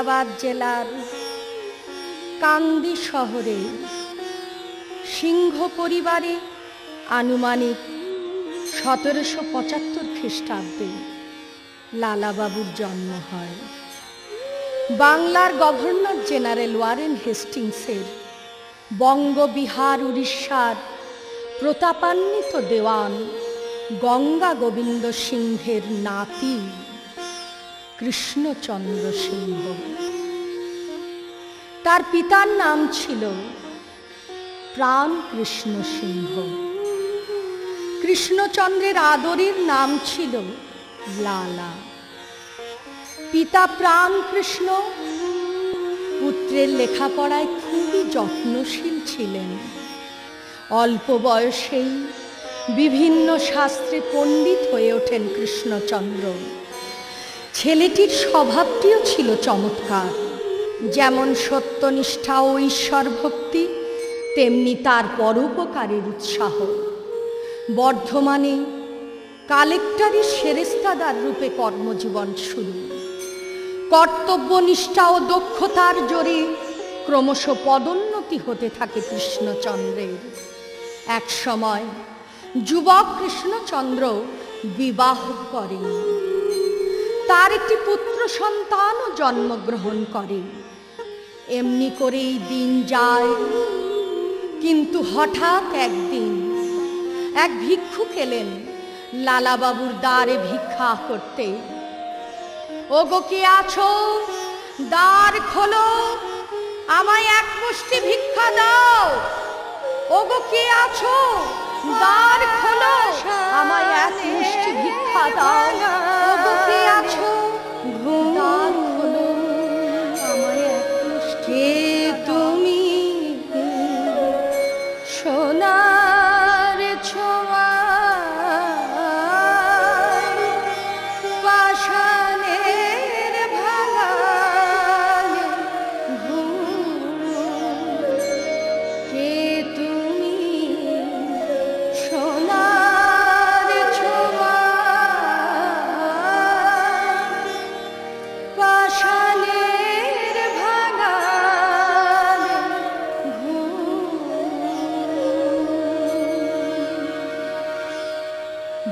মুর্শিদাবাদ জেলার কান্দি শহরে সিংহ পরিবারে আনুমানিক 1775 খ্রিস্টাব্দে লালাবাবুর জন্ম হয়। বাংলার গভর্নর জেনারেল ওয়ারেন হেস্টিংসের বঙ্গবিহার উড়িষ্যার প্রতাপান্বিত দেওয়ান গঙ্গা গোবিন্দ সিংহের নাতি কৃষ্ণচন্দ্র সিংহ। তার পিতার নাম ছিল প্রাণকৃষ্ণ সিংহ। কৃষ্ণচন্দ্রের আদরের নাম ছিল লালা। পিতা প্রাণকৃষ্ণ পুত্রের লেখাপড়ায় খুবই যত্নশীল ছিলেন। অল্প বয়সেই বিভিন্ন শাস্ত্রে পণ্ডিত হয়ে ওঠেন কৃষ্ণচন্দ্র। ছেলেটির স্বভাবটিও ছিল চমৎকার, যেমন সত্যনিষ্ঠা ও ঈশ্বর ভক্তি, তেমনি তার পরোপকারের উৎসাহ। বর্ধমানে কালেক্টরের সেরেস্তাদার রূপে কর্মজীবন শুরু। কর্তব্যনিষ্ঠা ও দক্ষতার জোরে ক্রমশ পদোন্নতি হতে থাকে কৃষ্ণচন্দ্রের। এক সময় যুবক কৃষ্ণচন্দ্র বিবাহ করেন। তার একটি পুত্র সন্তানও জন্মগ্রহণ করে। এমনি করেই দিন যায়, কিন্তু হঠাৎ একদিন এক ভিক্ষুক এলেন লালাবাবুর দ্বারে ভিক্ষা করতে। ওগো কে আছো, দ্বার খোলো, আমায় এক মুষ্টি ভিক্ষা দাও। ওগো কে আছো, দ্বার খোলো, আমায় এক মুষ্টি ভিক্ষা দাও। ওগো কে আছো, দ্বার খোলো, আমায় এক মুষ্টি। কে তুমি সোনার ছোঁয়ায় পাষাণের ভাঙালে ঘুম। কে তুমি সোনার ছোঁয়ায় পাষাণের ভাঙালে ঘুম।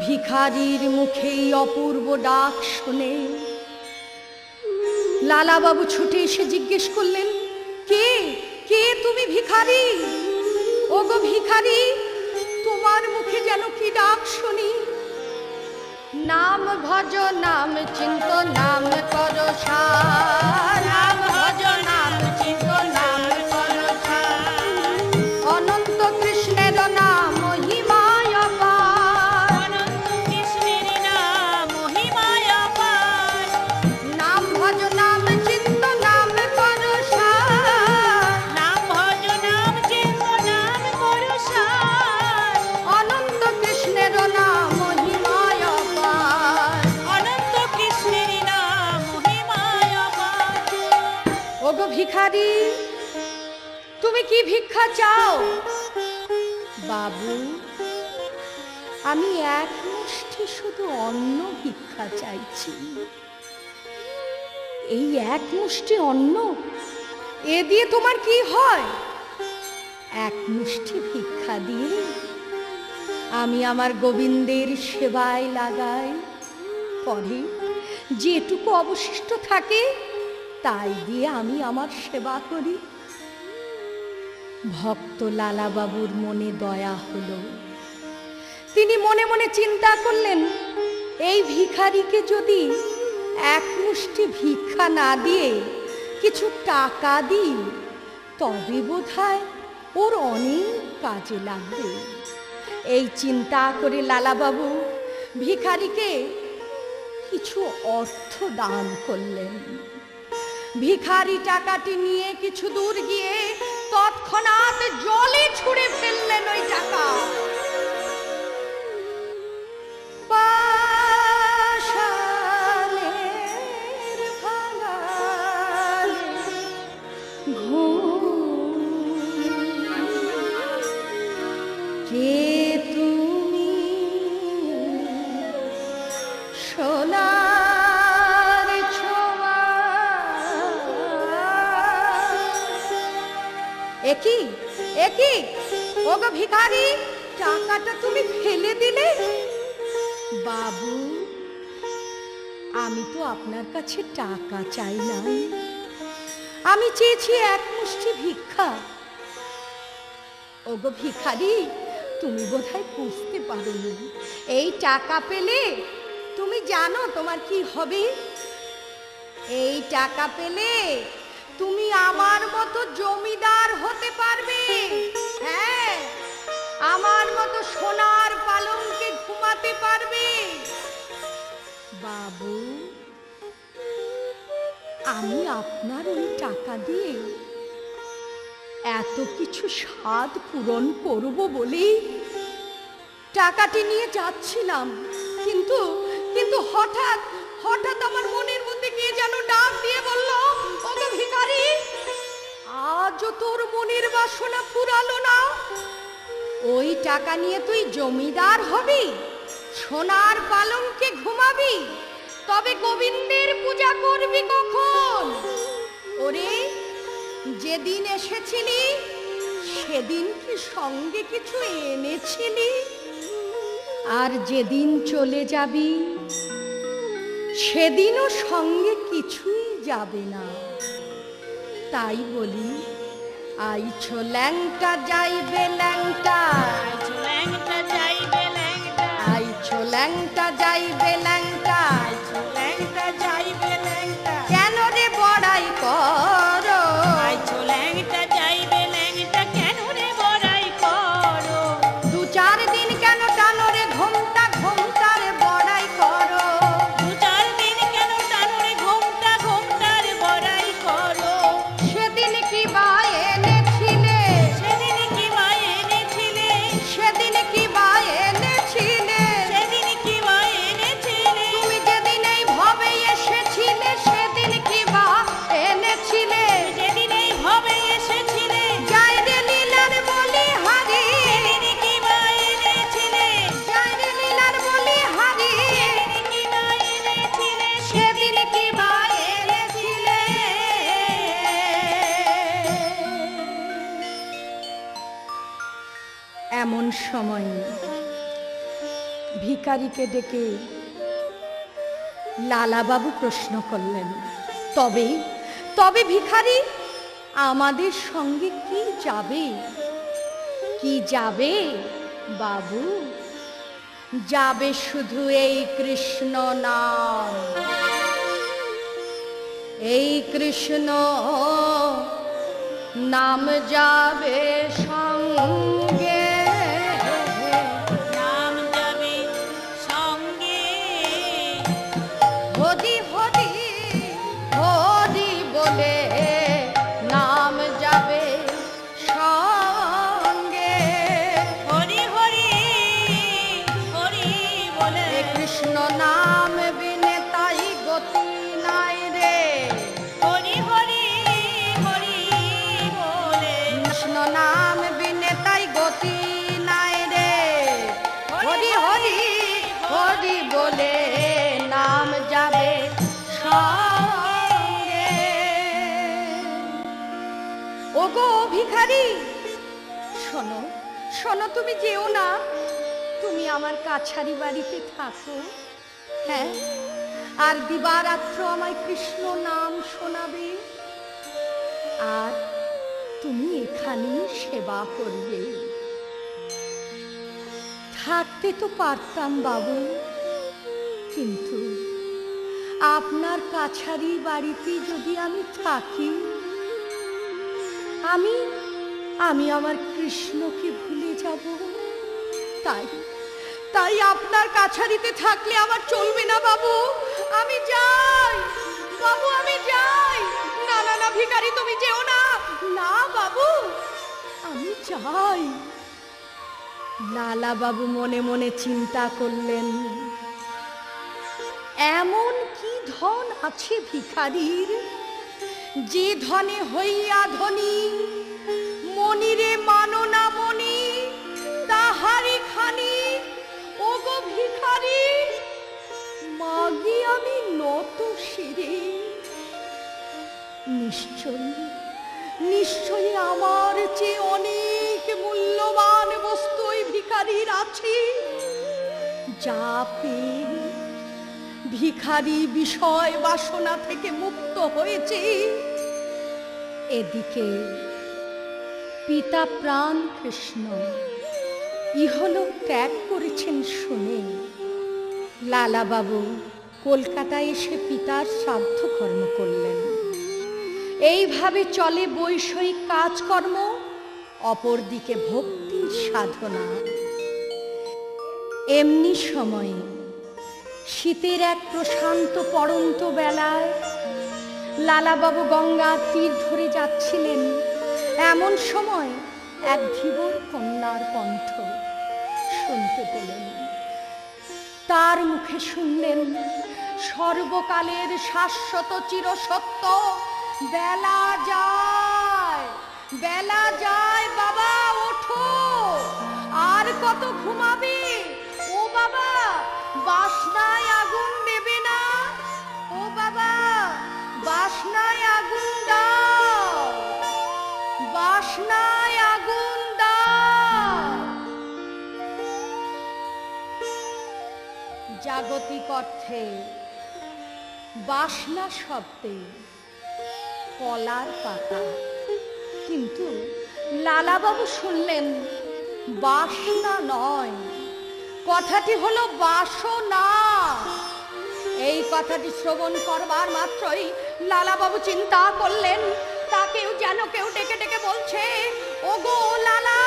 ভিখারির মুখেই অপূর্ব ডাক শুনে লালাবাবু ছুটে এসে জিজ্ঞেস করলেন, কে কে তুমি ভিখারি? ওগো ভিখারি, তোমার মুখে যেন কি ডাক শুনি। নাম ভজ নাম চিন্ত নাম করো সার, নাম ভজ নাম চিন্ত নাম করো সার। অনন্ত কৃষ্ণের নাম মহিমায় অপার, অনন্ত কৃষ্ণের নাম মহিমায় অপার। নাম ভজ নাম চিন্ত নাম করো সার, নাম ভজ নাম চিন্ত নাম করো সার। অনন্ত কৃষ্ণের নাম মহিমায় অপার, অনন্ত কৃষ্ণের নাম মহিমায় অপার। ওগো ভিখারি, তুমি কি ভিক্ষা চাও? বাবু, আমি এক মুষ্টি শুধু অন্ন ভিক্ষা চাইছি। এই এক মুষ্টি অন্ন, এ দিয়ে তোমার কি হয়? এক মুষ্টি ভিক্ষা দিয়ে আমি আমার গোবিন্দের সেবায় লাগাই, পরে যেটুকু অবশিষ্ট থাকে তাই দিয়ে আমি আমার সেবা করি। ভক্ত লালাবাবুর মনে দয়া হলো। তিনি মনে মনে চিন্তা করলেন, এই ভিখারিকে যদি এক মুষ্টি ভিক্ষা না দিয়ে কিছু টাকা দিই, তবে বোধহয় ওর অনেক কাজে লাগবে। এই চিন্তা করে লালাবাবু ভিখারিকে কিছু অর্থ দান করলেন। ভিখারি টাকাটি নিয়ে কিছু দূর গিয়ে তৎক্ষণাৎ জলে ছুঁড়ে ফেললেন ওই টাকা। পাষাণের ভাঙালে ঘুম। কে তুমি সোনার ছোঁয়া একই একই, ওগো ভিখারি, টাকাটা তুমি ফেলে দিলে? বাবু, আমি তো আপনার কাছে টাকা চাই নাই, আমি চেয়েছি এক মুষ্টি ভিক্ষা। ওগো ভিখারি, তুমি বোধহয় বুঝতে পারোনি, এই টাকা পেলে তুমি জানো তোমার কি হবে? এই টাকা পেলে তুমি আমার মতো জমিদার হতে পারবে। হ্যাঁ, আমার মতো সোনার পালঙ্কে ঘুমাতে পারবে। বাবু, আমি আপনার ওই টাকা দিয়ে এত কিছু স্বাদ পূরণ করব বলেই টাকাটি নিয়ে যাচ্ছিলাম, কিন্তু কিন্তু হঠাৎ হঠাৎ আমার মনের মধ্যে কে যেন ডাক দিয়ে বলল, ওগো ভিখারি, আজও তোর মনের বাসনা ফুরালো না? ওই টাকা নিয়ে তুই জমিদার হবি, সোনার পালঙ্কে ঘুমাবি, তবে গোবিন্দের পূজা করবি কখন? ওরে, যেদিন এসেছিলি সেদিন কি সঙ্গে কিছু এনেছিলি? আর যেদিন চলে যাবি সেদিনও সঙ্গে কিছুই যাবে না। তাই বলি, আইছো ল্যাংটা যাইবে ল্যাংটা, আইছো ল্যাংটা যাইবে ল্যাংটা, আইছো ল্যাংটা যাইবে ল্যাংটা, আইছো ল্যাংটা যাইবে ল্যাংটা, কেন রে বড়াই করো? আইছো ল্যাংটা যাইবে ল্যাংটা, কেন রে বড়াই করো? দু চার দিন কেন টানো রে ঘোমটা ঘোমটা রে বড়াই করো? দু চার দিন কেন টানো রে ঘোমটা ঘোমটা রে বড়াই করো? সেদিন কি বা এনেছিলে? সেদিন কি বা এনেছিলে? সেদিন কি বা এনেছিলে? সেদিন কি বা এনেছিলে? তুমি যেদিন এই ভবে এসেছিলে সেদিন কি বা এনেছিলে? যেদিন এই ভবে এসেছিলে, যাই রে লীলার বলি হারি, সেদিন কি বা এনেছিলে? যাই রে লীলার বলি হারি, সেদিন কি বা এনেছিলে? সেদিন কি বা এনেছিলে? এমন সময় ভিখারিকে ডেকে লালাবাবু প্রশ্ন করলেন, তবে তবে ভিখারি, আমাদের সঙ্গে কি যাবে? কি যাবে বাবু? যাবে শুধু এই কৃষ্ণ নাম, এই কৃষ্ণ নাম যাবে সঙ্গে, নাম যাবে সঙ্গে, হরি হরি হরি বলে নাম যাবে সঙ্গে, হরি হরি হরি বলে কৃষ্ণ নাম বিনে তাই গতি নাই রে, হরি হরি হরি বলে কৃষ্ণ নাম বিনে তাই গতি নাই রে, হরি হরি হরি বলে নাম যাবে সঙ্গে। ওগো ভিখারি, শোনো শোনো, তুমি যেও না, তুমি আমার কাছারি বাড়িতে থাকো। হ্যাঁ, আর দিবারাত্র আমায় কৃষ্ণ নাম শোনাবে, আর তুমি এখানেই সেবা করবে। থাকতে তো পারতাম বাবু, কিন্তু আপনার কাছারি বাড়িতে যদি আমি থাকি, আমি আমি আমার কৃষ্ণকে ভুলে যাব। তাই তাই আপনার কাছারিতে থাকলে আমার চলবে না বাবু, আমি যাই বাবু, আমি যাই। না না না ভিখারি, তুমি যেও না। না বাবু, আমি যাই। লালা বাবু মনে মনে চিন্তা করলেন, এমন কি ধন আছে ভিখারির, যে ধনে হইয়া ধনী, মনিরে মানো না মনি, তাহারি খানি। ওগো ভিখারি, মাগি আমি নত শিরে, নিশ্চয়ই নিশ্চয়ই আমার চেয়ে অনেক মূল্যবান বস্তু ওই ভিখারির আছে, যা পেয়ে ভিখারি বিষয় বাসনা থেকে মুক্ত হয়েছে। এদিকে পিতা প্রাণ কৃষ্ণ ইহলোক ত্যাগ করেছেন শুনে লালাবাবু কলকাতায় এসে পিতার শ্রাদ্ধ কর্ম করলেন। এইভাবে চলে বৈষয়িক কাজকর্ম, অপরদিকে ভক্তির সাধনা। এমনি সময়ে শীতের এক প্রশান্ত পড়ন্ত বেলায় লালাবাবু গঙ্গার তীর ধরে যাচ্ছিলেন। এমন সময় এক ধীবর কন্যার কণ্ঠ শুনতে পেলেন। তার মুখে শুনলেন সর্বকালের শাশ্বত চিরসত্য, বেলা যায়, বেলা যায়, বাবা ওঠো, আর কত ঘুমাবে? ও বাবা, বাসনায় আগুন দেবে না? ও বাবা, বাসনায় আগুন দাও, বাসনায় আগুন দাও। জাগতিক অর্থে বাসনা শব্দে কলার পাতা, কিন্তু লালাবাবু শুনলেন বাসনা নয়, কথাটি হলো বাসনা। এই কথাটি শ্রবণ করবার মাত্রই লালাবাবু চিন্তা করলেন তাকেও যেন কেউ ডেকে ডেকে বলছে, ওগো লালা,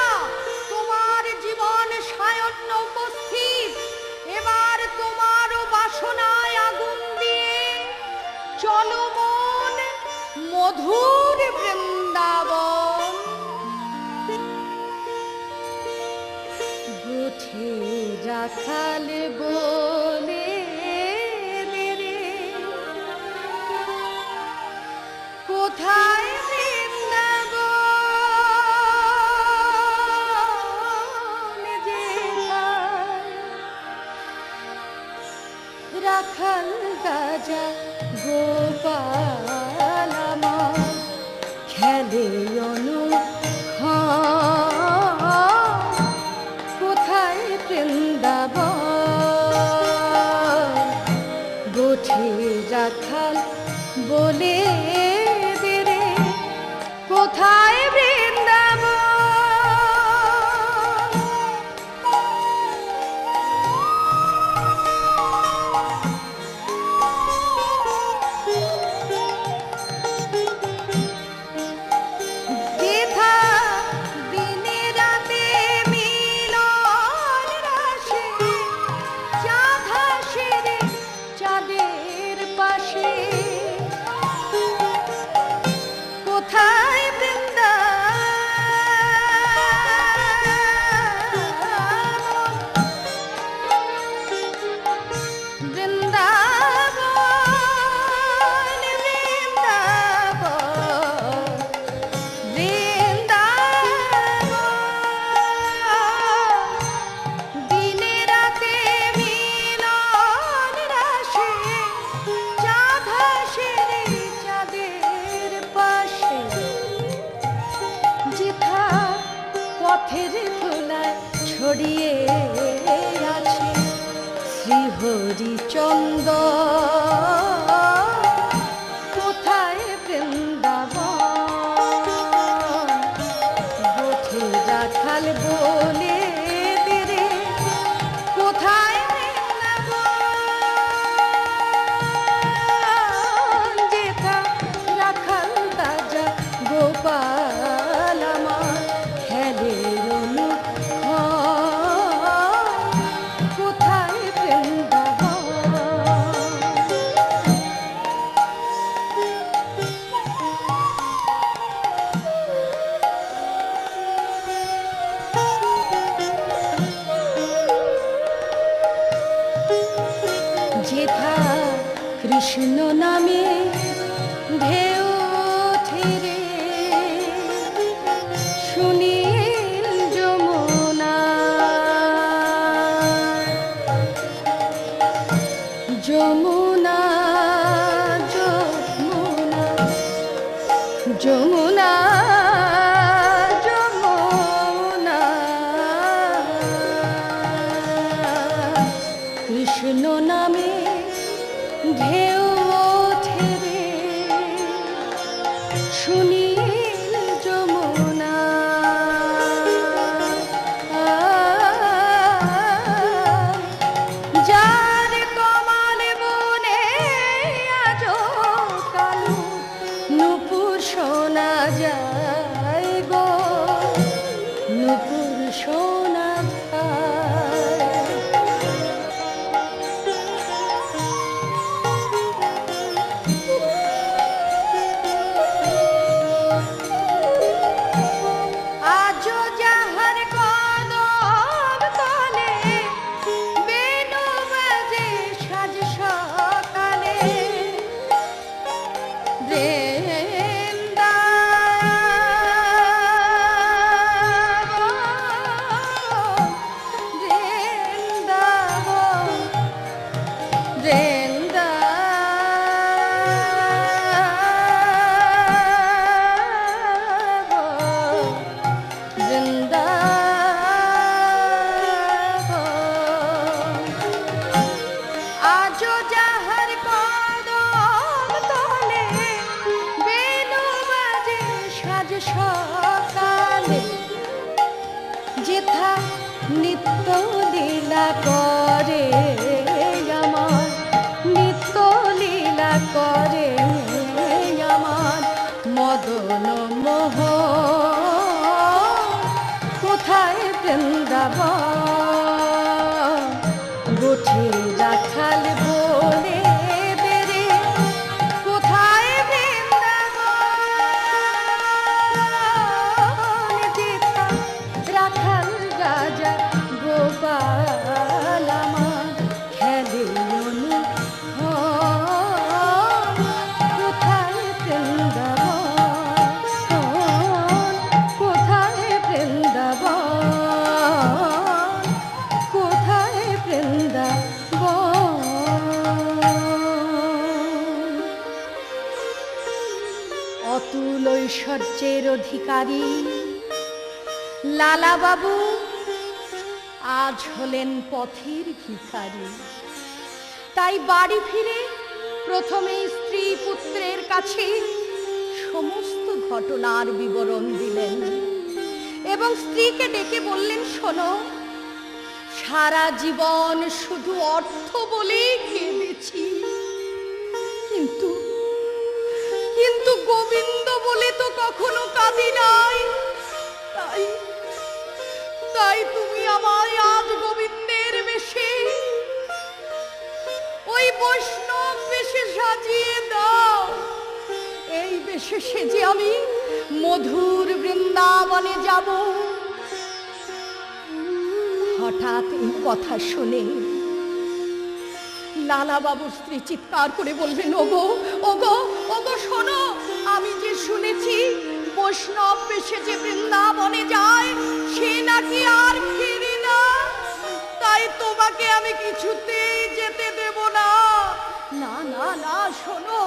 তোমার জীবন সায়ন্ন উপস্থিত, এবার তোমারও বাসনায় আগুন দিয়ে চলো মন মধুর বৃন্দাবন। গুঠে রাখাল বলে কোথায় বৃন্দাবন, যে রাখাল রাজা গোপাল আমার খেলে অনুক্ষণ, কোথায় বৃন্দাবন। গোঠে রাখাল বলে বেরে কোথায় বৃন্দাবন। যেথা দিনে রাতে মিলন রাশে, চাঁদ হাসে রে চাঁদের পাশে, কোথায় বৃন্দাবন, বৃন্দাবন, বৃন্দাবন, বৃন্দাবন। দিনে রাতে মিলন রাশে, চাঁদ হাসে রে চাঁদের পাশে, যেথা পথের ধুলায় ছড়িয়ে আছে শ্রীহরিচন্দন, কোথায় বৃন্দাবন। গোঠে রাখাল বলে বেরে কোথায় বৃন্দাবন। যেথা রাখাল রাজা গোপাল আমার খেলে অনুক্ষণ, কোথায় বৃন্দাবন। যেথা কৃষ্ণ নামে ঢেউ ওঠে রে, শুনিল যমুনা, যমুনা, যমুনা, যমুনা, যমুনা। সুনীল যমুনা যার কমল বনে আজ কালো নূপুর শোনা যায় গো, নূপুর শোনা সকালে যেথা নিত্য লীলা করে আমার, নিত্য লীলা করে আমার মদন মোহ কোথায় বৃন্দাবন গোঠে রাখাল বলে অতুল ঐশ্বর্যের অধিকারী লালা বাবু আজ হলেন পথের ভিখারি। তাই বাড়ি ফিরে প্রথমে স্ত্রী পুত্রের কাছে সমস্ত ঘটনার বিবরণ দিলেন এবং স্ত্রীকে ডেকে বললেন, শোনো, সারা জীবন শুধু অর্থ বলেই কেঁদেছি, কিন্তু কিন্তু গোবিন্দ বলে তো কখনো কাঁদি নাই। তাই তাই তুমি আমায় আজ গোবিন্দের বেশে, ওই বৈষ্ণব বেশে সাজিয়ে দাও। এই বেশে সেজে আমি মধুর বৃন্দাবনে যাব। হঠাৎ এই কথা শুনে লালা বাবুর স্ত্রী চিৎকার করে বলবেন, ওগো ওগো ওগো শোনো, আমি যে শুনেছি বৈষ্ণব বেশে যে বৃন্দাবনে যায় সে নাকি আর ফিরে না, তাই তোমাকে আমি কিছুতেই যেতে দেব না। না না না, শোনো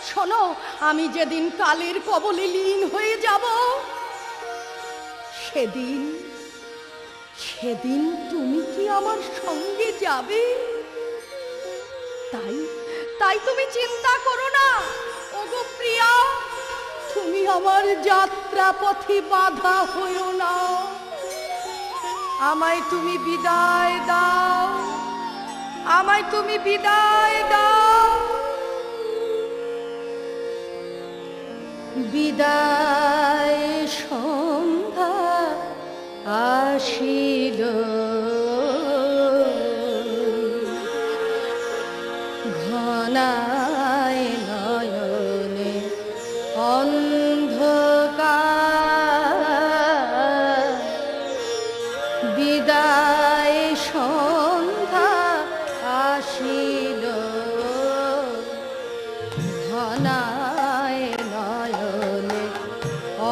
শোনো, আমি যেদিন কালের কবলে লীন হয়ে যাব সেদিন সেদিন তুমি কি আমার সঙ্গে যাবে? তাই তাই তুমি চিন্তা করো না ওগো প্রিয়া, তুমি আমার যাত্রা পথে বাধা হইও না। আমায় তুমি বিদায় দাও, আমায় তুমি বিদায় দাও। বিদায় সন্ধ্যা আসিল, ঘনায় নয়নে অন্ধকার। বিদায় সন্ধ্যা আসিল, ঘনায় নয়নে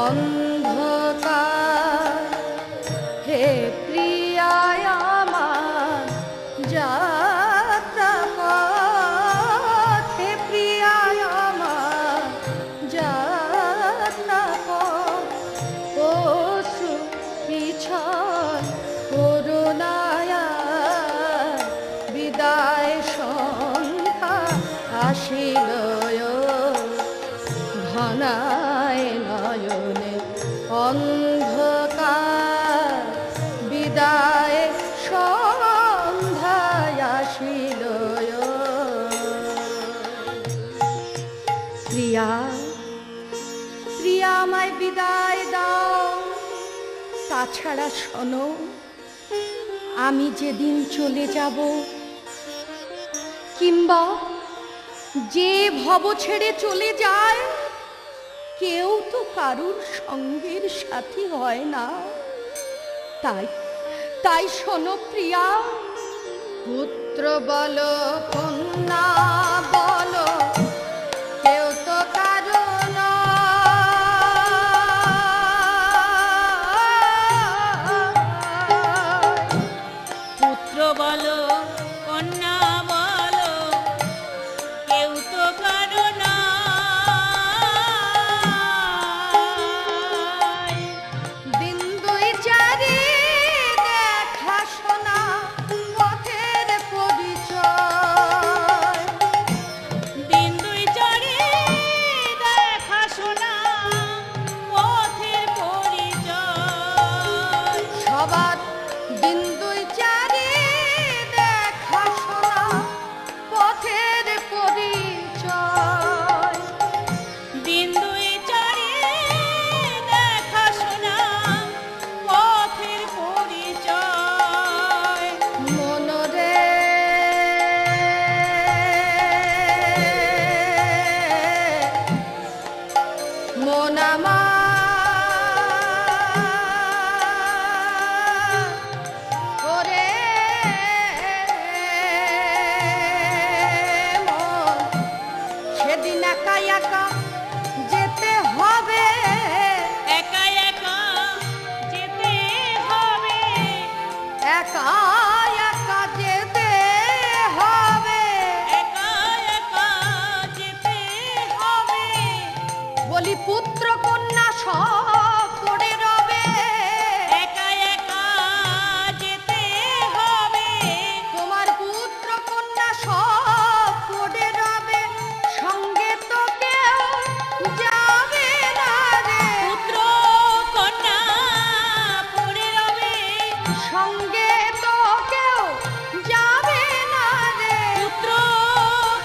অন্ধকার। হে প্রিয়ায় আমার যাত্রা পথ, হে প্রিয়ায় আমার যাত্রা পথ। পশু পিছন করুণায়, বিদায় সন্ধ্যা আসিল, ঘনায় অন্ধকার বিদায় সন্ধ্যায় আসিল। প্রিয়া প্রিয়া আমায় বিদায় দাও, তাছাড়া শোনো, আমি যেদিন চলে যাব, কিংবা যে ভব ছেড়ে চলে যায়, কেউ তো কারুর সঙ্গের সাথী হয় না। তাই তাই শোনো প্রিয়া, পুত্র বলো কন্যা বলো, কেউ তো কারো পুত্র বলো কন্যা বলো, কেউ তো কারো নয়। দিন দুই চারি দেখা শোনা পথের পরিচয়, দিন দুই চারি দেখা শোনা পথের পরিচয়। সবার দিন দুই চারি দেখা শোনা পথের পরিচয়, দিন দুই চারি দেখা শোনা পথের পরিচয়। মনরে মন আমার ওরে মন, সেদিন একা একা যেতে হবে, একা একা যেতে হবে, একা একা যেতে হবে। একা একা যেতে হবে। বলি পুত্র কন্যা সব পড়ে রবে, একা একা যেতে হবে। তোমার পুত্র কন্যা সব পড়ে রবে, সঙ্গে তো কেউ যাবে না রে। পুত্র কন্যা পড়ে রবে, সঙ্গে তো কেউ যাবে না রে। পুত্র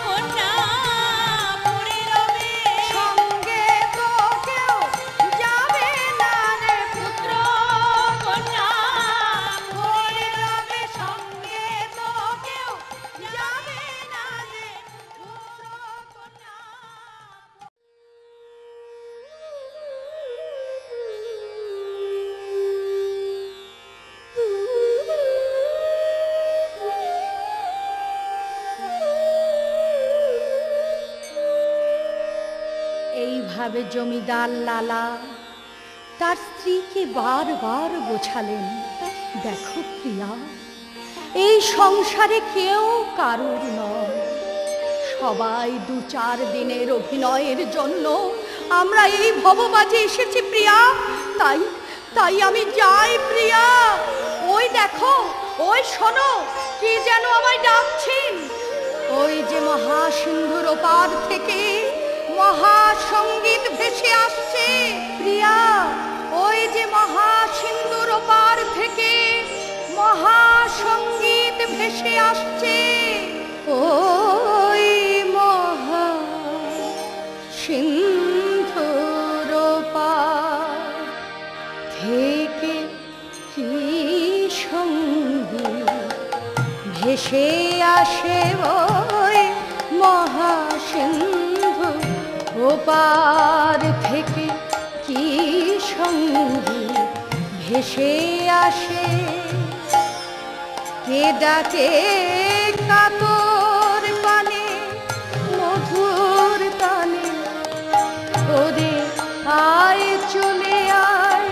কন্যা পড়ে রবে, সঙ্গে তো কেউ যাবে না রে। পুত্র কন্যা পড়ে রবে, সঙ্গে তো কেউ যাবে না রে। পুত্র কন্যা এইভাবে জমিদার লালা তার স্ত্রীকে বারবার বোঝালেন, দেখো প্রিয়া, এই সংসারে কেউ কারুর নয়, সবাই দু চার দিনের অভিনয়ের জন্য আমরা এই ভববাজে এসেছি প্রিয়া। তাই তাই আমি যাই প্রিয়া। ওই দেখো, ওই শোনো, কি যেন আমায় ডাকছেন। ওই যে মহাসিন্ধুর ওপার থেকে মহাসঙ্গীত ভেসে আসছে প্রিয়া, ওই যে মহাসিন্ধুর ওপার থেকে মহাসঙ্গীত ভেসে আসছে। ওই মহাসিন্ধুর ওপার থেকে কি সঙ্গীত ভেসে আসে, ওই মহাসিন্ধু ওপার থেকে কি সঙ্গীত ভেসে আসে। কে ডাকে কাতর পানে মধুর তানে, ওরে আয় চলে আয়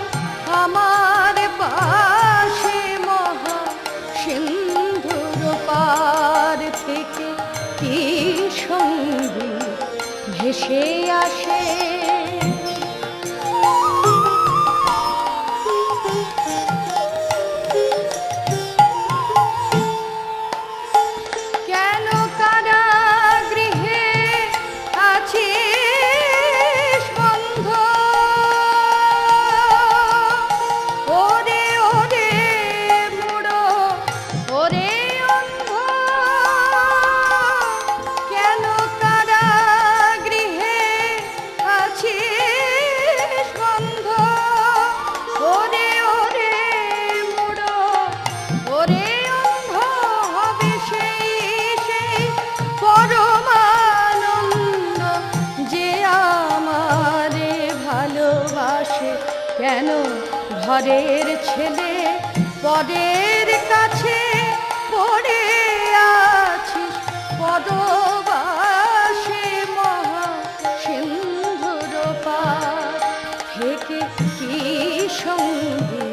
আমার পাশে, মহাসিন্ধুর পার থেকে কি সঙ্গীত ভেসে আসে। কেন কেন ঘরের ছেলে পরের কাছে পড়ে আছিস পরবাসে মহা সিন্ধুর পার থেকে কি সঙ্গী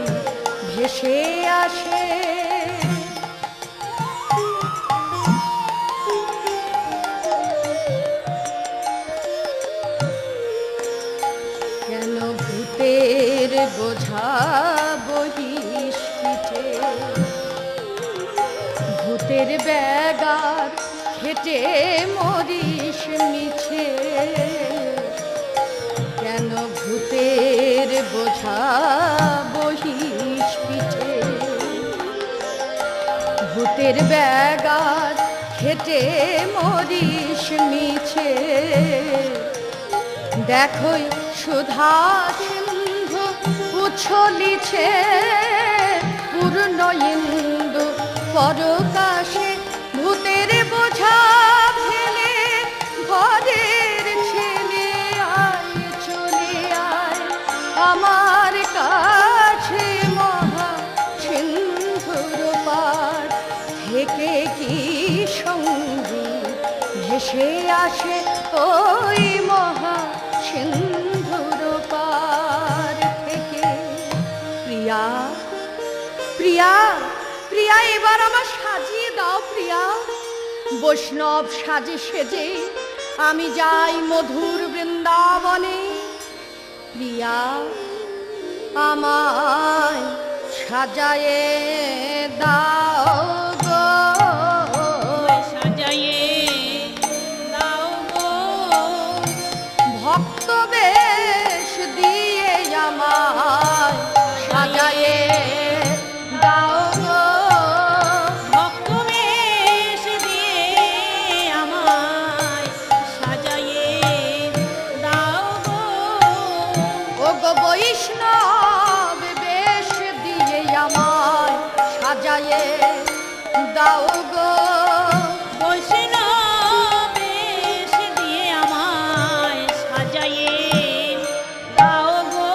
ভেসে আসে কেন ভূতের বোঝা বহিস পিঠে ভূতের ব্যাগার খেটে মরিস মিছে কেন ভূতের বোঝা বহিস পিঠে ভূতের ব্যাগার খেটে মরিস মিছে দেখোই সুধা সিন্ধু উছলিছে পূর্ণ ইন্দু পরকাশে ভূতের বোঝা ফেলে ঘরের ছেলে আয় চলে আয় আমার কাছে মহা সিন্ধুর পার থেকে কি সঙ্গী ভেসে আসে ওই মহা সিন্ধুর পার থেকে প্রিয়া প্রিয়া প্রিয়া এবার আমার সাজিয়ে দাও প্রিয়া বৈষ্ণব সাজে সেজে আমি যাই মধুর বৃন্দাবনে প্রিয়া আমায় সাজায়ে দাও গো সাজায়ে দাও গো ভক্ত বেশ দিয়ে আমায় সাজায়ে দাও গো ভক্ত বেশ দিয়ে আমায় সাজায়ে দাও গো ও গো বৈষ্ণব বেশ দিয়ে আমায় সাজায়ে দাও গো বৈষ্ণব বেশ দিয়ে আমায় সাজায়ে দাও গো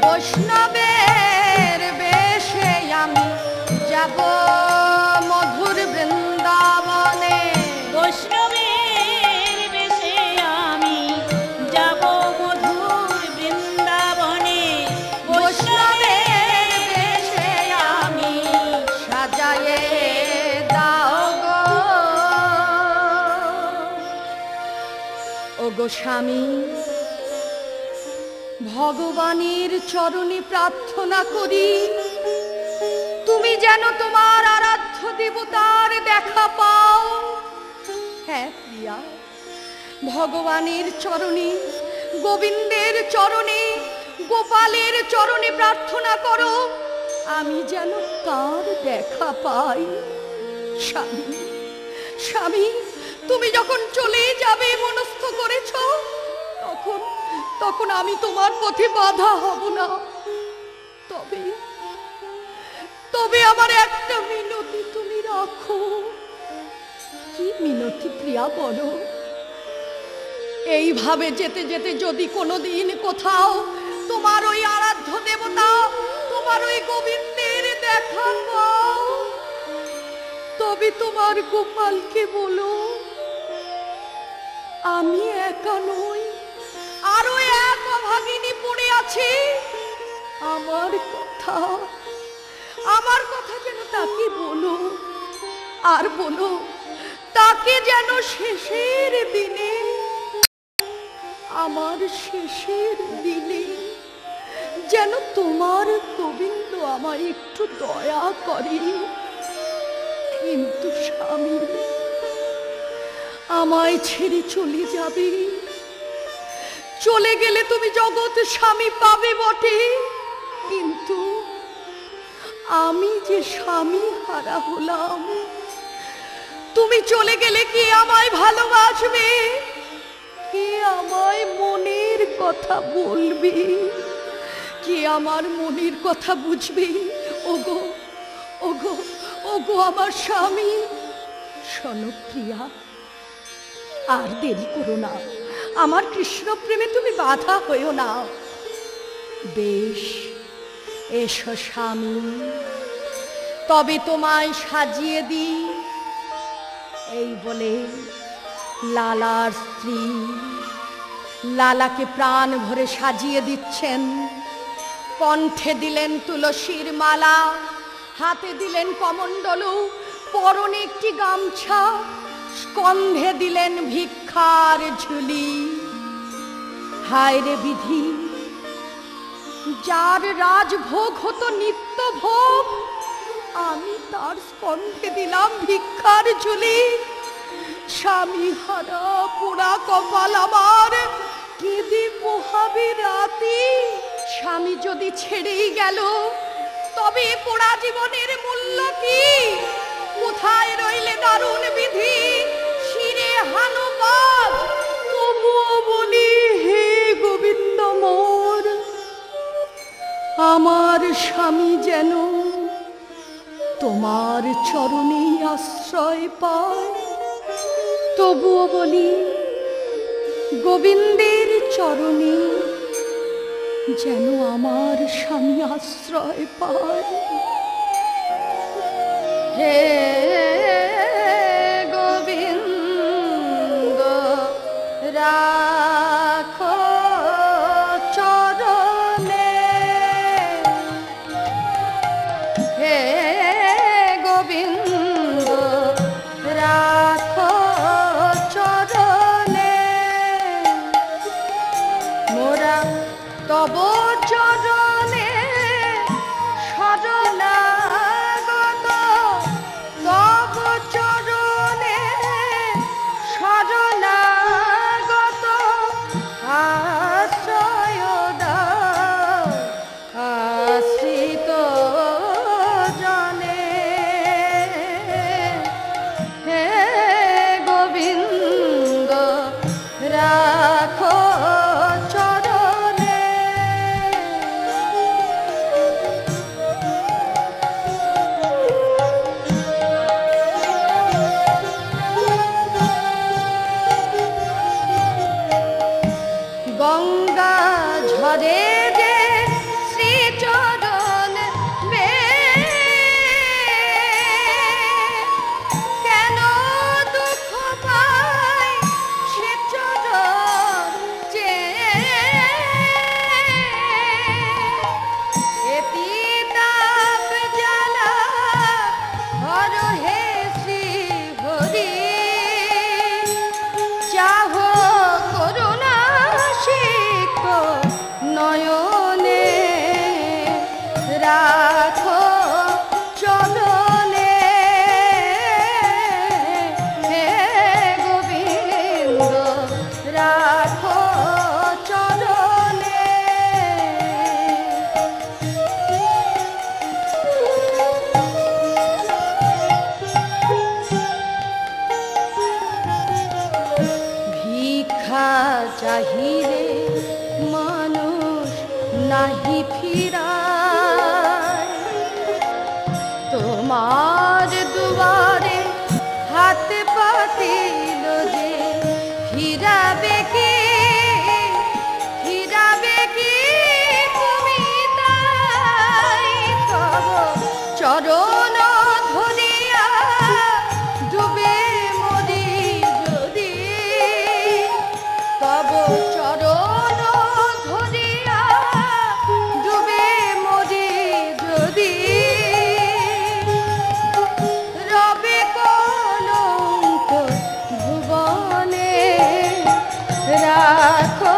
বৈষ্ণবের বেশে আমি যাব মধুর বৃন্দাবনে বৈষ্ণবের বেশে আমি যাব মধুর বৃন্দাবনে বৈষ্ণবের বেশে আমি সাজায়ে দাও গো ও গো স্বামী ভগবানের চরণে প্রার্থনা করি তুমি যেন তোমার আরাধ্য দেবতার দেখা পাও হ্যাঁ প্রিয়া ভগবানের চরণে গোবিন্দের চরণে গোপালের চরণে প্রার্থনা করো আমি যেন তার দেখা পাই স্বামী স্বামী তুমি যখন চলে যাবে মনস্থ করেছ তখন তখন আমি তোমার পথে বাধা হব না তবে তবে আমার একটা মিনতি তুমি রাখো কি মিনতি প্রিয়া বলো এইভাবে যেতে যেতে যদি কোনোদিন কোথাও তোমার ওই আরাধ্য দেবতা তোমার ওই গোবিন্দের দেখা পাও তবে তোমার গোপালকে বলো আমি একা নই আরো এক অভাগিনী পড়ে আছে আমার কথা যেন তাকে বলো আর বলো তাকে যেন শেষের দিনে আমার শেষের দিনে যেন তোমার গোবিন্দ আমায় একটু দয়া করে কিন্তু স্বামী আমায় ছেড়ে চলে যাবে চলে গেলে তুমি জগৎ স্বামী পাবে বটে কিন্তু আমি যে স্বামী হারা হলাম তুমি চলে গেলে কি আমায় ভালোবাসবে কে আমায় মনের কথা বলবে কে আমার মনের কথা বুঝবে ওগো ওগো ওগো আমার স্বামী শোনো প্রিয়া আর দেরি করো না আমার কৃষ্ণ প্রেমে তুমি বাধা হইও না বেশ, এসো স্বামী, তবে তোমায় সাজিয়ে দিই। এই বলে লালার স্ত্রী লালাকে প্রাণ ভরে সাজিয়ে দিচ্ছেন। কণ্ঠে দিলেন তুলসীর মালা, হাতে দিলেন কমণ্ডলু, পরনে একটি গামছা, স্কন্ধে দিলেন ভিক্ষার ঝুলি। হায় রে বিধি, যার রাজভোগ হতো নিত্য ভোগ, আমি তার স্কন্ধে দিলাম ভিক্ষার ঝুলি। স্বামী হারা পোড়া কপাল আমার, কেঁদে পোহাবে রাতি। স্বামী যদি ছেড়েই গেল, তবে পোড়া জীবনের মূল্য কি? কোথায় রইলে দারুণ বিধি, শিরে হানো বাজ। তবুও বলি হে গোবিন্দ মোর, আমার স্বামী যেন তোমার চরণেই আশ্রয় পায়। তবুও বলি গোবিন্দের চরণে যেন আমার স্বামী আশ্রয় পায়। হে গোবিন্দ রাখো চরণে, হে গোবিন্দ রাখো চরণে, মোরা তব চরণে শরণাগত, তব চরণে শরণাগত, আশ্রয় দাও আশ্রিত জনে। হে গোবিন্দ রাখো চরণে। গঙ্গা ঝরে যে শ্রীচরণ বে, কেন দুঃখ পায় সে চরণ চেয়ে। এতি তাপ জ্বালা হর হে শ্রী হরি, চাহ করুণা সিক্ত নয়নে, রাখো চরণে। হে গোবিন্দ রাখো চরণে। ভিক্ষা চাহিলে মানুষ নাহি ফিরায়, তোমার দুয়ারে হাত পাতিল যে, ফিরাবে কি, ফিরাবে কি তুমি তাই। তব চরণ ধরিয়া ডুবে মরি যদি, তব চরণ ধরিয়া ডুবে মরি যদি, রবে কলঙ্ক ভুবনে, রাখো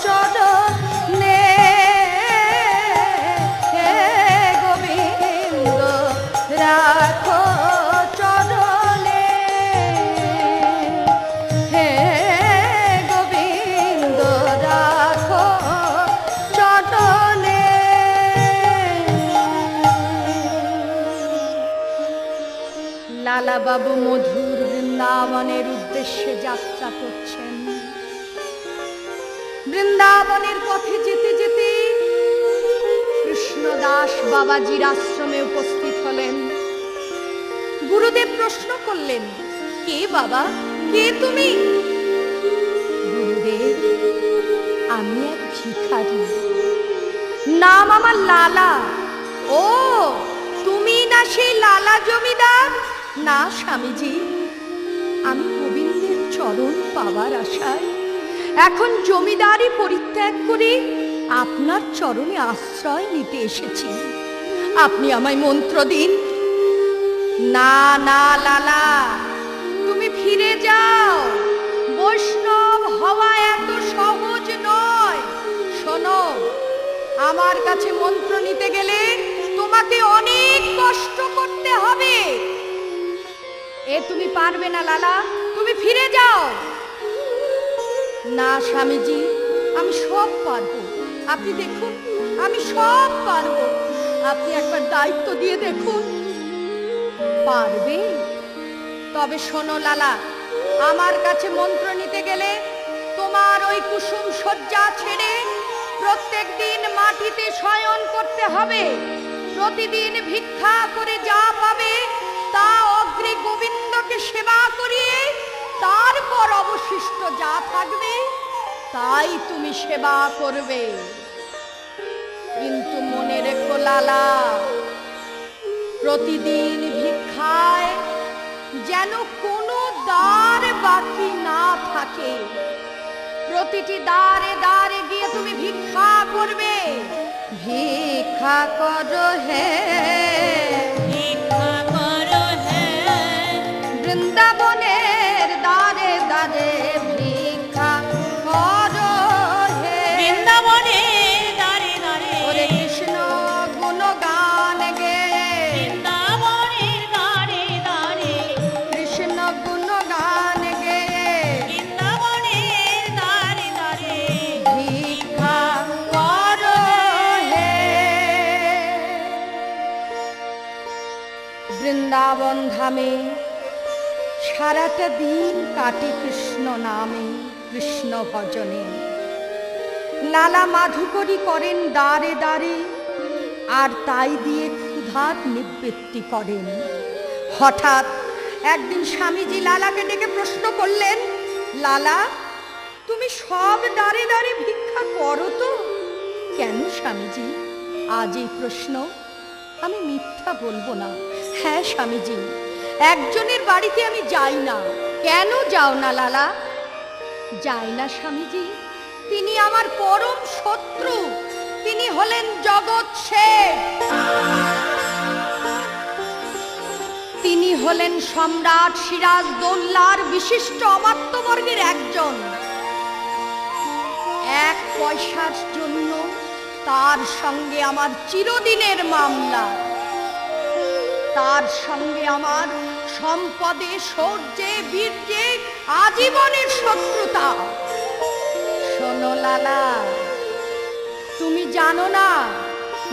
চরণে। হে গোবিন্দ রাখো চরণে, হে গোবিন্দ রাখো চরণে। লালা বাবু মধুর বৃন্দাবনের উদ্দেশ্যে যাত্রা করছেন। বৃন্দাবনের পথে যেতে যেতে কৃষ্ণদাস বাবাজির আশ্রমে উপস্থিত হলেন। গুরুদেব প্রশ্ন করলেন, কে বাবা, কে তুমি? গুরুদেব, আমি এক ভিখারি। নাম আমার লালা। ও, তুমি না সেই লালা জমিদার? না স্বামীজি, আমি গোবিন্দের চরণ পাওয়ার আশায় এখন জমিদারি পরিত্যাগ করে আপনার চরণে আশ্রয় নিতে এসেছি। আপনি আমায় মন্ত্র দিন। না না লালা, তুমি ফিরে যাও। বৈষ্ণব হওয়া এত সহজ নয়। শোনো, আমার কাছে মন্ত্র নিতে গেলে তোমাকে অনেক কষ্ট করতে হবে। এ তুমি পারবে না লালা, তুমি ফিরে যাও। না স্বামীজি, আমি সব পারবো। আপনি দেখুন, আমি সব পারবো। আপনি একবার দায়িত্ব দিয়ে দেখুন। পারবে? তবে শোনো লালা, আমার কাছে মন্ত্র নিতে গেলে তোমার ওই কুসুম শয্যা ছেড়ে প্রত্যেক দিন মাটিতে শয়ন করতে হবে। প্রতিদিন ভিক্ষা করে যা পাবে তা অগ্রে গোবিন্দকে সেবা করিয়ে তারপর অবশিষ্ট যা থাকবে তাই তুমি সেবা করবে। কিন্তু মনে রেখো লালা, প্রতিদিন ভিক্ষায় যেন কোনো দ্বার বাকি না থাকে। প্রতিটি দ্বারে দ্বারে গিয়ে তুমি ভিক্ষা করবে। ভিক্ষা করো হে, ভিক্ষা করো হে, বৃন্দাবনের দ্বারে দ্বারে ভিক্ষা করো হে। বৃন্দাবনের দ্বারে দ্বারে ওরে কৃষ্ণ গুণগান গে, বৃন্দাবনের দ্বারে দ্বারে কৃষ্ণ গুণগান গে, বৃন্দাবনের দ্বারে দ্বারে ভিক্ষা করো হে। বৃন্দাবন ধামে সারাটা দিন কাটে কৃষ্ণ নামে, কৃষ্ণ ভজনে। লালা মাধুকরী করেন দ্বারে দ্বারে, আর তাই দিয়ে ক্ষুধার নিবৃত্তি করেন। হঠাৎ একদিন স্বামীজি লালাকে ডেকে প্রশ্ন করলেন, লালা, তুমি সব দ্বারে দ্বারে ভিক্ষা করো তো? কেন স্বামীজি আজ এই প্রশ্ন? আমি মিথ্যা বলবো না। হ্যাঁ স্বামীজি, একজনের বাড়িতে আমি যাই না। কেন যাও না লালা? যাই না স্বামীজি, তিনি আমার পরম শত্রু। তিনি হলেন জগৎ শেঠ। তিনি হলেন সম্রাট সিরাজদৌল্লার বিশিষ্ট অমাত্যবর্গের একজন। এক পয়সার জন্য তার সঙ্গে আমার চিরদিনের মামলা। তার সঙ্গে আমার সম্পদে, শৌর্যে, বীর্যে আজীবনের শত্রুতা। শোনো লালা, তুমি জানো না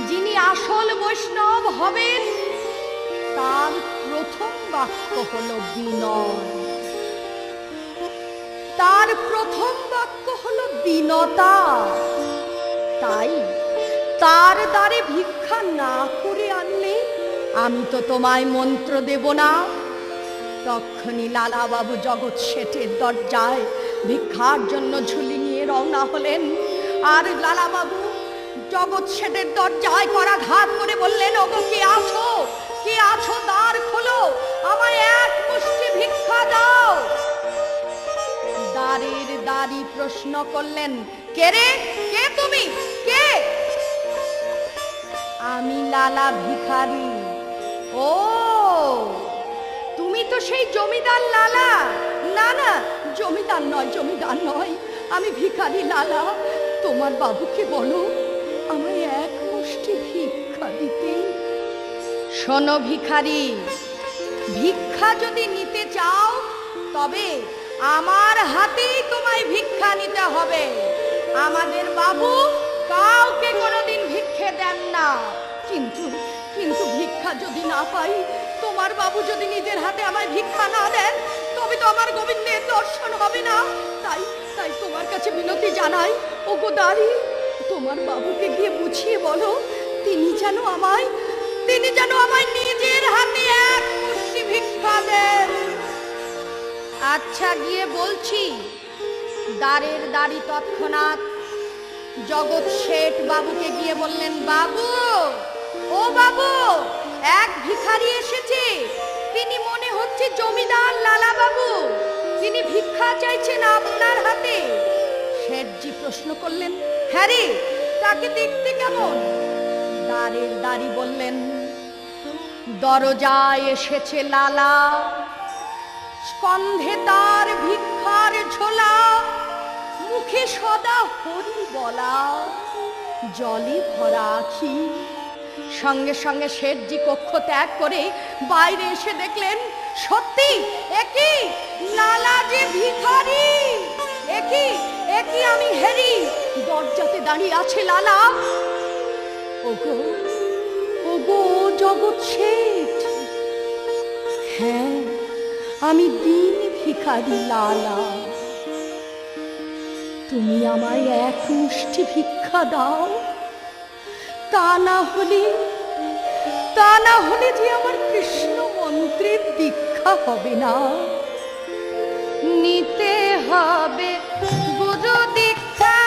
যিনি আসল বৈষ্ণব হবেন তার প্রথম বাক্য হলো বিনয়। তার প্রথম বাক্য হলো দীনতা। তাই তার দ্বারে ভিক্ষা না করে আনলে আমি তো তোমায় মন্ত্র দেব না। তখনই লালা বাবু জগৎ শেঠের দরজায় ভিক্ষার জন্য ঝুলি নিয়ে রওনা হলেন। আর লালা বাবু জগৎ শেঠের দরজায় করাঘাত করে বললেন, ওগো কে আছো? কে আছো? দ্বার খোলো, আমায় এক মুষ্টি ভিক্ষা দাও। দ্বারের দ্বারী প্রশ্ন করলেন, কে রে? কে তুমি? কে? আমি লালা ভিখারি। ও, তুমি তো সেই জমিদার লালা? না না, জমিদার নয়, জমিদার নয়, আমি ভিখারি লালা। তোমার বাবুকে বলো আমায় এক মুষ্টি ভিক্ষা দিতে। শোনো ভিখারি, ভিক্ষা যদি নিতে চাও তবে আমার হাতেই তোমায় ভিক্ষা নিতে হবে। আমাদের বাবু কাউকে কোনোদিন ভিক্ষে দেন না। কিন্তু কিন্তু ভিক্ষা যদি না পাই, তোমার বাবু যদি নিজের হাতে আমায় ভিক্ষা না দেন, তবে তো আমার গোবিন্দের দর্শন হবে না। তাই তাই তোমার কাছে মিনতি জানাই, ও গো দাঁড়ি, তোমার বাবুকে গিয়ে বুঝিয়ে বলো তিনি যেন আমায় নিজের হাতে এক মুষ্টি ভিক্ষা দেন। আচ্ছা, গিয়ে বলছি। দ্বারের দ্বারী তৎক্ষণাৎ জগৎ শেঠ বাবুকে গিয়ে বললেন, বাবু, ও বাবু, এক ভিখারি এসেছে, তিনি মনে হচ্ছে জমিদার লালা বাবু, তিনি ভিক্ষা চাইছেন আপনার হাতে। শেঠজি প্রশ্ন করলেন, হ্যাঁ রে, তাকে দেখতে কেমন? দ্বারের দাঁড়ি বললেন, দরজায় এসেছে লালা, স্কন্ধে তার ভিক্ষার ঝোলা, মুখে সদা হরি বলা, জলে ভরা আখি। সঙ্গে সঙ্গে শেঠজি কক্ষ ত্যাগ করে বাইরে এসে দেখলেন, সত্যি একই লালা যে ভিখারি, একই আমি হেরি, দরজাতে দাঁড়িয়ে আছে লালা। ওগো ওগো জগৎ শেঠ, হ্যাঁ আমি দিন ভিখারি লালা, তুমি আমায় এক মুষ্টি ভিক্ষা দাও, তা না হলে যে আমার কৃষ্ণ মন্ত্রের দীক্ষা হবে না। নিতে হবে গুরু দীক্ষা,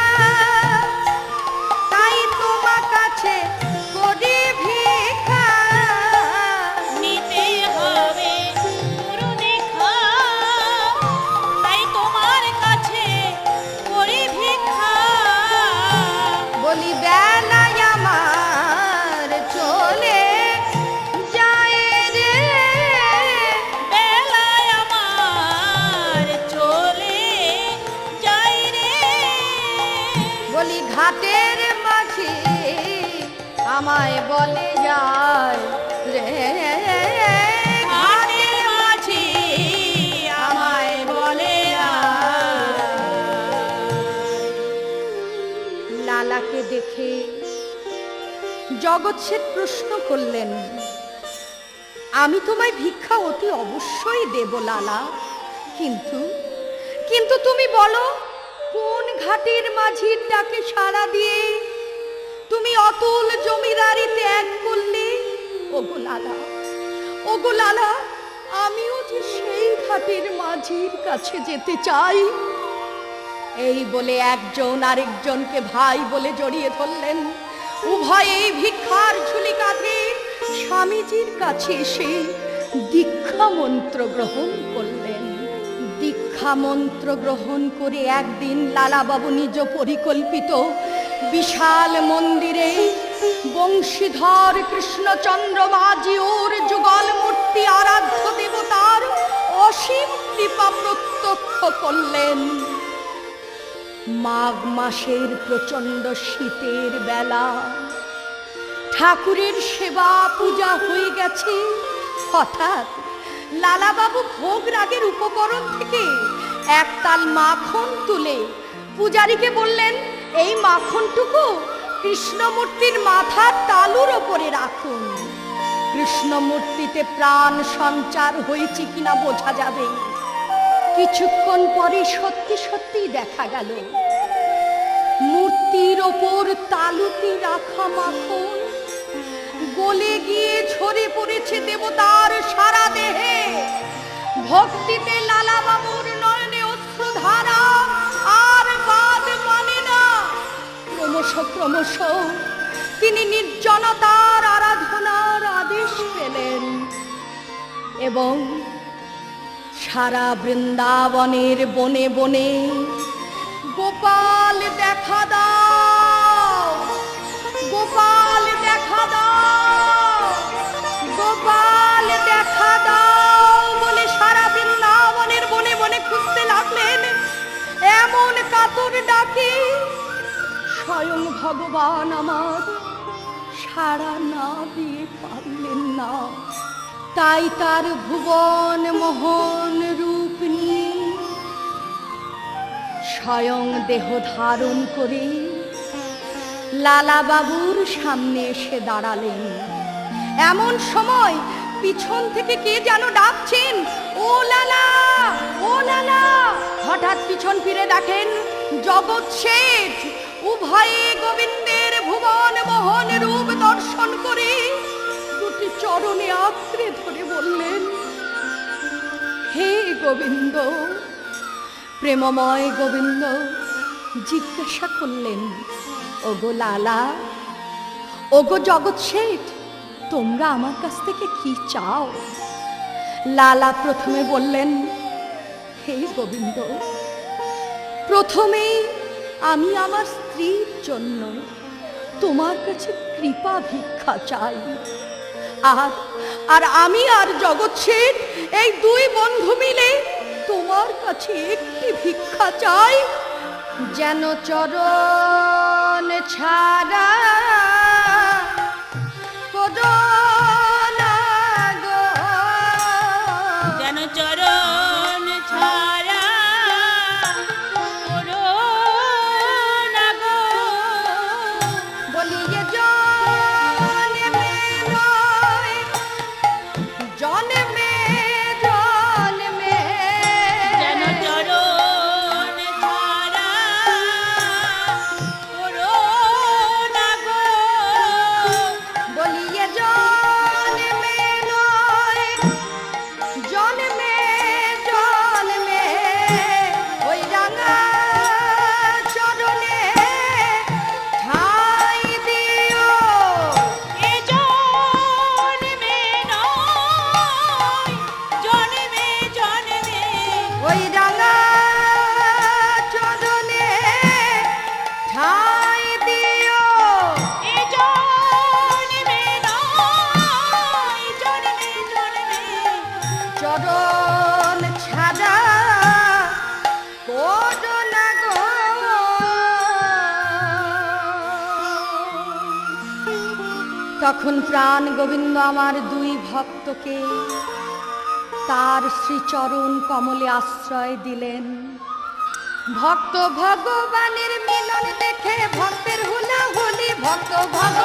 তাই তোমার কাছে করি ভিক্ষা। নিতে হবে গুরু দীক্ষা, তাই তোমার কাছে করি ভিক্ষা। বলি বেলায় আমার চলে যায় রে, বেলায় আমার চলে যাই রে। বলি ঘাটের মাঝি আমায় বলে যায় রে, ঘাটের মাঝি আমায় বলে লালাকে দেখে জগৎ শেঠ প্রশ্ন করলেন, আমি তোমায় ভিক্ষা অতি অবশ্যই দেব লালা, কিন্তু তুমি বলো কোন ঘাটের মাঝির ডাকে সাড়া দিয়ে তুমি অতুল জমিদারি ত্যাগ করলে? ওগো লালা, আমিও যে সেই ঘাটের মাঝির কাছে যেতে চাই। এই বলে একজন আরেকজনকে ভাই বলে জড়িয়ে ধরলেন। উভয়েই ভিক্ষার ঝুলি কাঁধে স্বামীজির কাছে এসে দীক্ষা মন্ত্র গ্রহণ করলেন। দীক্ষা মন্ত্র গ্রহণ করে একদিন লালাবাবু নিজ পরিকল্পিত বিশাল মন্দিরে বংশীধর কৃষ্ণচন্দ্র মাঝি ওর যুগল মূর্তি আরাধ্য দেবতার অসীম কৃপা প্রত্যক্ষ করলেন। মাঘ মাসের প্রচন্ড শীতের বেলা ঠাকুরের সেবা পূজা হয়ে গেছে। হঠাৎ লালাবাবু ভোগ রাগের উপকরণ থেকে একতাল মাখন তুলে পূজারীকে বললেন, এই মাখনটুকু কৃষ্ণমূর্তির মাথার তালুর ওপরে রাখুন, কৃষ্ণমূর্তিতে প্রাণ সঞ্চার হয়েছে কিনা বোঝা যাবে। কিছুক্ষণ পরে সত্যি সত্যি দেখা গেল মূর্তির ওপর তালুতে রাখা মাখন গলে গিয়ে ঝরে পড়েছে দেবতার সারা দেহে। ভক্তিতে লালাবাবুর নয়নে অশ্রুধারা আর বাদ মানে না। ক্রমশ তিনি নির্জনতার আরাধনার আদেশ পেলেন এবং সারা বৃন্দাবনের বনে বনে গোপাল দেখা দাও, গোপাল দেখা দাও, গোপাল দেখা দাও বলে সারা বৃন্দাবনের বনে বনে খুঁজতে লাগলেন। এমন কাতর ডাকে স্বয়ং ভগবান আমার সাড়া না দিয়ে পারলেন না। তাই তার ভুবন মোহন রূপ নিয়ে স্বয়ং দেহ ধারণ করে লালাবাবুর সামনে এসে দাঁড়ালেন। এমন সময় পিছন থেকে কে যেন ডাকছেন, ও লালা, ও লালা। হঠাৎ পিছন ফিরে দেখেন জগৎ শেঠ উভয়ে গোবিন্দের ভুবন মোহন রূপ দর্শন করে দুটি চরণে আঁকড়ে ধরে বললেন, হে গোবিন্দ। প্রেমময় গোবিন্দ জিজ্ঞাসা করলেন, ওগো লালা, ওগো জগৎ শেঠ, তোমরা আমার কাছ থেকে কি চাও? লালা প্রথমে বললেন, হে গোবিন্দ, প্রথমেই আমি আমার স্ত্রীর জন্য তোমার কাছে কৃপা ভিক্ষা চাই। আর আমি আর জগৎ শেঠ এই দুই বন্ধু মিলে তোমার কাছে একটি ভিক্ষা চাই, যেন চরণ ছাড়া কোদো না গো, যেন চরণ ছাড়া করো না গো। বলিয়ে জন্মে নয়, জন্মে জন্মে যেন চরণ ছাড়া করো না গো। বলিয়ে জন্মে নয়, জন্মে জন্মে ওই রাঙা চরণে ঠাঁই দিও। এ জন্মে নয়, জন্মে জন্মে ওই রাঙা চরণে ঠাঁই দিও। এ জন্মে নয়, জন্মে জন্মে চরণ ছাড়া কোদো না গো। তখন প্রাণ গোবিন্দ আমার দুই ভক্তকে তার শ্রীচরণ কমলে আশ্রয় দিলেন। ভক্ত ভগবানের মিলন দেখে ভক্তের হুলাহুলি, ভক্ত ভগবান